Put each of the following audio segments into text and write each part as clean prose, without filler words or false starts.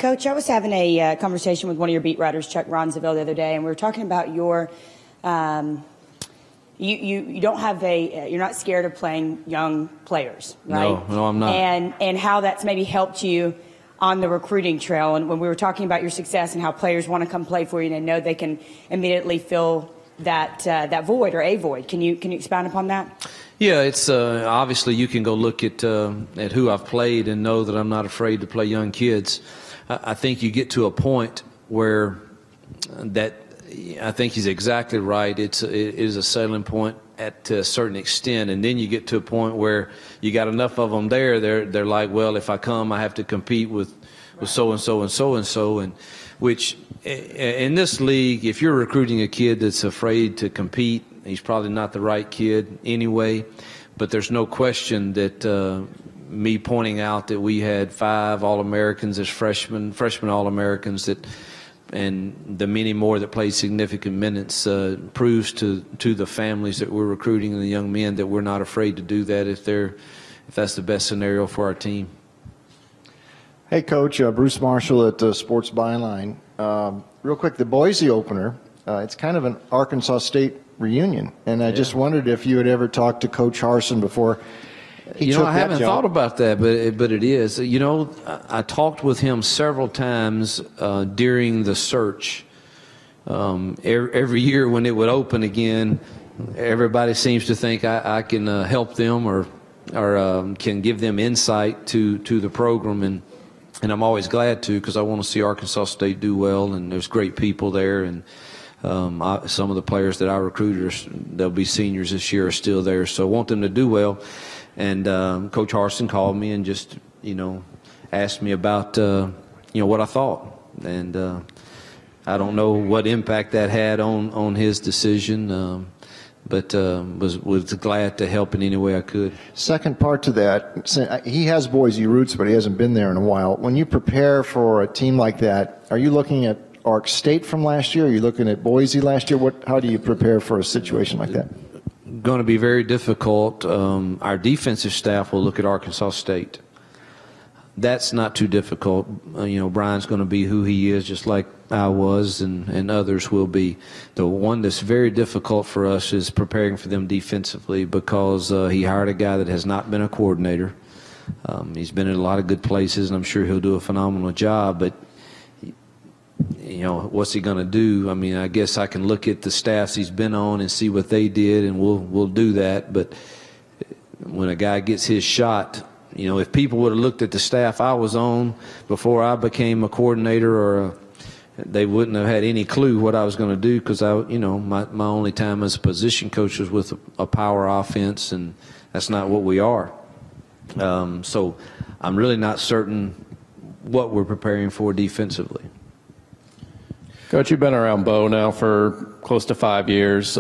Coach, I was having a conversation with one of your beat writers, Chuck Ronzaville, the other day, and we were talking about your you don't have you're not scared of playing young players, right? No, I'm not. And how that's maybe helped you on the recruiting trail. And when we were talking about your success and how players want to come play for you and know they can immediately fill that void or a void. Can you expound upon that? Yeah, it's obviously you can go look at who I've played and know that I'm not afraid to play young kids. I think you get to a point where I think he's exactly right. It is a settling point at a certain extent, and then you get to a point where you got enough of them there. They're like, well, if I come, I have to compete with so and so and so and so, and which in this league, if you're recruiting a kid that's afraid to compete, he's probably not the right kid anyway. But there's no question that me pointing out that we had 5 All-Americans as freshman All-Americans, and the many more that played significant minutes proves to the families that we're recruiting and the young men that we're not afraid to do that if that's the best scenario for our team. Hey, Coach, Bruce Marshall at Sports Byline. Real quick, the Boise opener, it's kind of an Arkansas State reunion, and I just wondered if you had ever talked to Coach Harsin before. I haven't thought about that, but it is. I talked with him several times during the search. Every year when it would open again, everybody seems to think I can help them or can give them insight to the program, and I'm always glad to, because I want to see Arkansas State do well, and there's great people there, and some of the players that I recruited, they'll be seniors this year, are still there, so I want them to do well. And Coach Harsin called me and just, asked me about, what I thought. And I don't know what impact that had on his decision, but was glad to help in any way I could. Second part to that, he has Boise roots, but he hasn't been there in a while. When you prepare for a team like that, are you looking at Ark State from last year? Are you looking at Boise last year? How do you prepare for a situation like that? Going to be very difficult. Our defensive staff will look at Arkansas State. That's not too difficult. Brian's going to be who he is, just like I was, and others will be. The one that's very difficult for us is preparing for them defensively, because he hired a guy that has not been a coordinator. He's been in a lot of good places, and I'm sure he'll do a phenomenal job, but what's he going to do? I mean, I guess I can look at the staffs he's been on and see what they did, and we'll do that. But when a guy gets his shot, if people would have looked at the staff I was on before I became a coordinator, they wouldn't have had any clue what I was going to do, because my only time as a position coach was with a power offense, and that's not what we are. So I'm really not certain what we're preparing for defensively. Coach, you've been around Bo now for close to 5 years.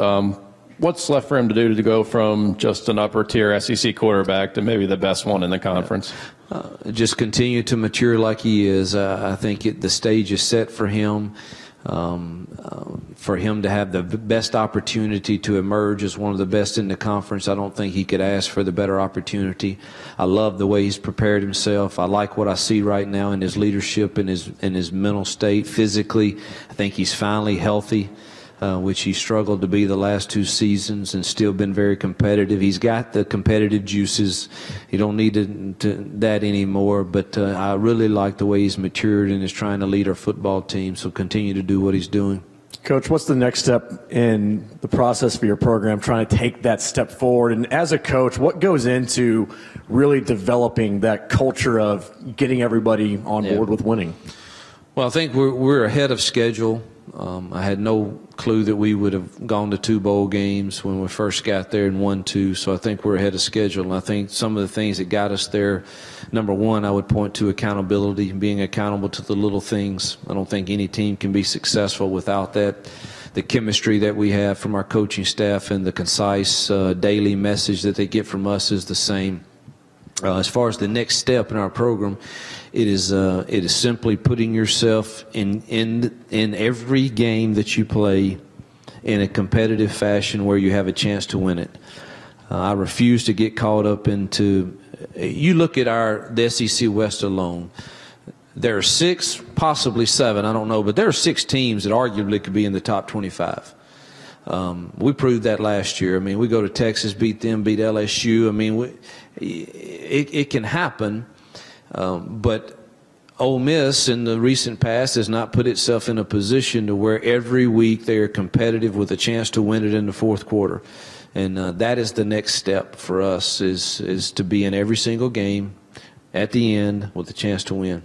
What's left for him to do to go from just an upper-tier SEC quarterback to maybe the best one in the conference? Just continue to mature like he is. I think the stage is set for him to have the best opportunity to emerge as one of the best in the conference. I don't think he could ask for the better opportunity. I love the way he's prepared himself. I like what I see right now in his leadership and his mental state. Physically, I think he's finally healthy, which he struggled to be the last 2 seasons, and still been very competitive. He's got the competitive juices. He don't need that anymore, but I really like the way he's matured and is trying to lead our football team, so continue to do what he's doing. Coach, what's the next step in the process for your program, trying to take that step forward? And as a coach, what goes into really developing that culture of getting everybody on board with winning? Well, I think we're ahead of schedule. I had no clue that we would have gone to 2 bowl games when we first got there and won 2, so I think we're ahead of schedule. And I think some of the things that got us there, number one, I would point to accountability and being accountable to the little things. I don't think any team can be successful without that. The chemistry that we have from our coaching staff and the concise daily message that they get from us is the same. As far as the next step in our program, it is simply putting yourself in every game that you play in a competitive fashion where you have a chance to win it. I refuse to get caught up into. You look at the SEC West alone. there are 6, possibly 7, I don't know, but there are 6 teams that arguably could be in the top 25. We proved that last year. I mean, we go to Texas, beat them, beat LSU. I mean, it can happen, but Ole Miss in the recent past has not put itself in a position to where every week they are competitive with a chance to win it in the fourth quarter. And that is the next step for us, is to be in every single game at the end with a chance to win.